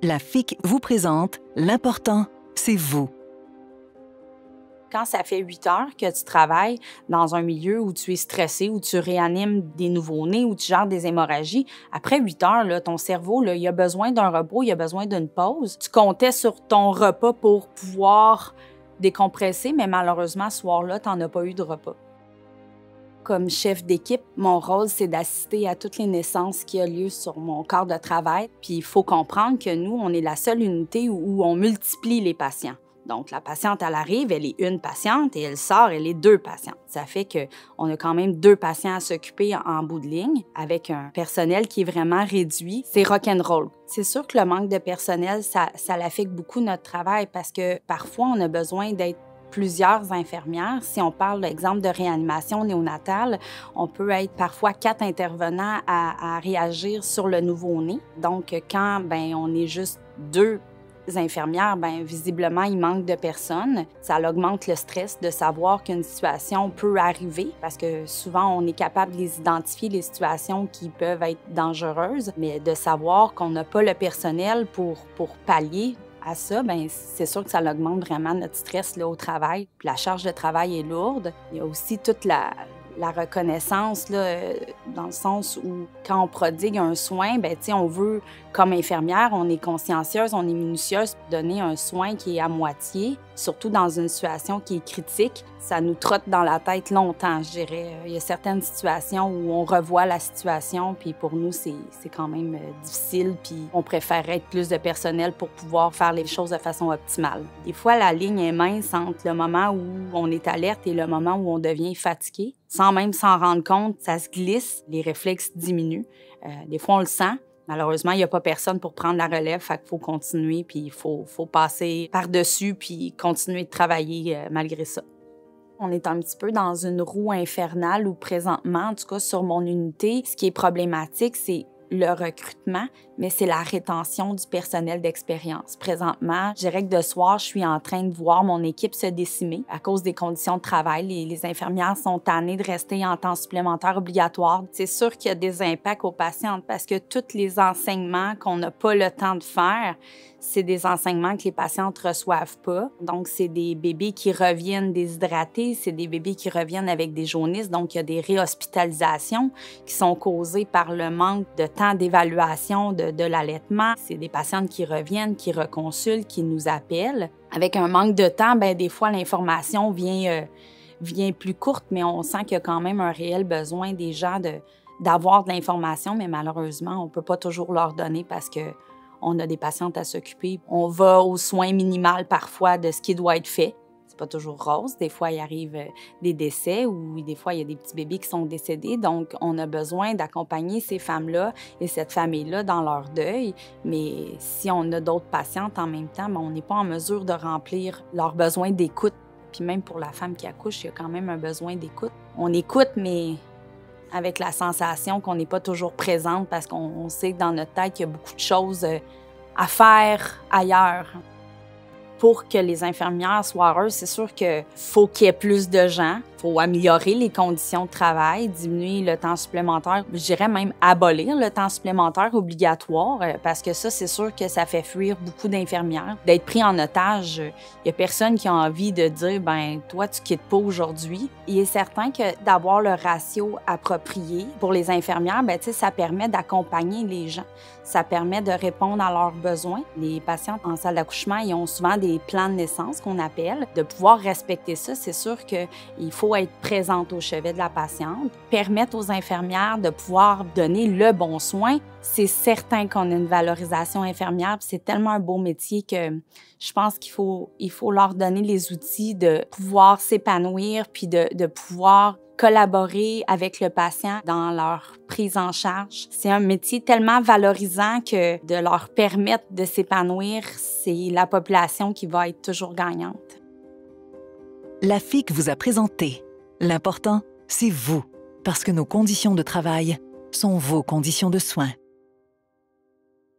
La FIC vous présente L'important, c'est vous. Quand ça fait 8 heures que tu travailles dans un milieu où tu es stressé, où tu réanimes des nouveau-nés, où tu gères des hémorragies, après 8 heures, là, ton cerveau, là, il a besoin d'un repos, il a besoin d'une pause. Tu comptais sur ton repas pour pouvoir décompresser, mais malheureusement, ce soir-là, tu n'en as pas eu de repas. Comme chef d'équipe, mon rôle, c'est d'assister à toutes les naissances qui ont lieu sur mon corps de travail. Puis il faut comprendre que nous, on est la seule unité où on multiplie les patients. Donc, la patiente, elle arrive, elle est une patiente et elle sort, elle est deux patientes. Ça fait qu'on a quand même 2 patients à s'occuper en bout de ligne avec un personnel qui est vraiment réduit. C'est rock'n'roll. C'est sûr que le manque de personnel, ça l'affecte beaucoup notre travail parce que parfois, on a besoin d'être plusieurs infirmières. Si on parle, exemple, de réanimation néonatale, on peut être parfois 4 intervenants à réagir sur le nouveau-né. Donc, quand on est juste 2 infirmières, visiblement, il manque de personnes. Ça augmente le stress de savoir qu'une situation peut arriver parce que souvent, on est capable de les identifier, les situations qui peuvent être dangereuses, mais de savoir qu'on n'a pas le personnel pour pallier à ça, c'est sûr que ça augmente vraiment notre stress là, au travail. Puis la charge de travail est lourde. Il y a aussi toute la reconnaissance, là, dans le sens où quand on prodigue un soin, on veut, comme infirmière, on est consciencieuse, on est minutieuse pour donner un soin qui est à moitié, surtout dans une situation qui est critique. Ça nous trotte dans la tête longtemps, je dirais. Il y a certaines situations où on revoit la situation, puis pour nous, c'est quand même difficile, puis on préfère être plus de personnel pour pouvoir faire les choses de façon optimale. Des fois, la ligne est mince entre le moment où on est alerte et le moment où on devient fatigué. Sans même s'en rendre compte, ça se glisse, les réflexes diminuent. Des fois, on le sent. Malheureusement, il n'y a pas personne pour prendre la relève, fait qu'il faut continuer, puis il faut passer par-dessus, puis continuer de travailler malgré ça. On est un petit peu dans une roue infernale où présentement, en tout cas sur mon unité, ce qui est problématique, c'est le recrutement, mais c'est la rétention du personnel d'expérience. Présentement, je dirais que de soir, je suis en train de voir mon équipe se décimer à cause des conditions de travail. Les infirmières sont tannées de rester en temps supplémentaire obligatoire. C'est sûr qu'il y a des impacts aux patientes parce que tous les enseignements qu'on n'a pas le temps de faire, c'est des enseignements que les patientes reçoivent pas. Donc, c'est des bébés qui reviennent déshydratés, c'est des bébés qui reviennent avec des jaunisses. Donc, il y a des réhospitalisations qui sont causées par le manque de temps d'évaluation de l'allaitement. C'est des patientes qui reviennent, qui reconsultent, qui nous appellent. Avec un manque de temps, des fois, l'information vient plus courte, mais on sent qu'il y a quand même un réel besoin des gens d'avoir de l'information, mais malheureusement, on ne peut pas toujours leur donner parce que on a des patientes à s'occuper. On va aux soins minimaux parfois de ce qui doit être fait. C'est pas toujours rose. Des fois, il arrive des décès ou des fois, il y a des petits bébés qui sont décédés. Donc, on a besoin d'accompagner ces femmes-là et cette famille-là dans leur deuil. Mais si on a d'autres patientes en même temps, on n'est pas en mesure de remplir leurs besoins d'écoute. Puis même pour la femme qui accouche, il y a quand même un besoin d'écoute. On écoute, mais avec la sensation qu'on n'est pas toujours présente parce qu'on sait que dans notre tête qu'il y a beaucoup de choses à faire ailleurs. Pour que les infirmières soient heureuses, c'est sûr qu'il faut qu'il y ait plus de gens. Il faut améliorer les conditions de travail, diminuer le temps supplémentaire. Je dirais même abolir le temps supplémentaire obligatoire parce que ça, c'est sûr que ça fait fuir beaucoup d'infirmières. D'être pris en otage, il n'y a personne qui a envie de dire « toi, tu quittes pas aujourd'hui ». Il est certain que d'avoir le ratio approprié pour les infirmières, ça permet d'accompagner les gens. Ça permet de répondre à leurs besoins. Les patientes en salle d'accouchement, ils ont souvent des plans de naissance qu'on appelle. De pouvoir respecter ça, c'est sûr qu'il faut être présente au chevet de la patiente, permettre aux infirmières de pouvoir donner le bon soin. C'est certain qu'on a une valorisation infirmière, puis c'est tellement un beau métier que je pense qu'il faut leur donner les outils de pouvoir s'épanouir puis de pouvoir collaborer avec le patient dans leur prise en charge. C'est un métier tellement valorisant que de leur permettre de s'épanouir, c'est la population qui va être toujours gagnante. La FIC vous a présenté L'important, c'est vous, parce que nos conditions de travail sont vos conditions de soins.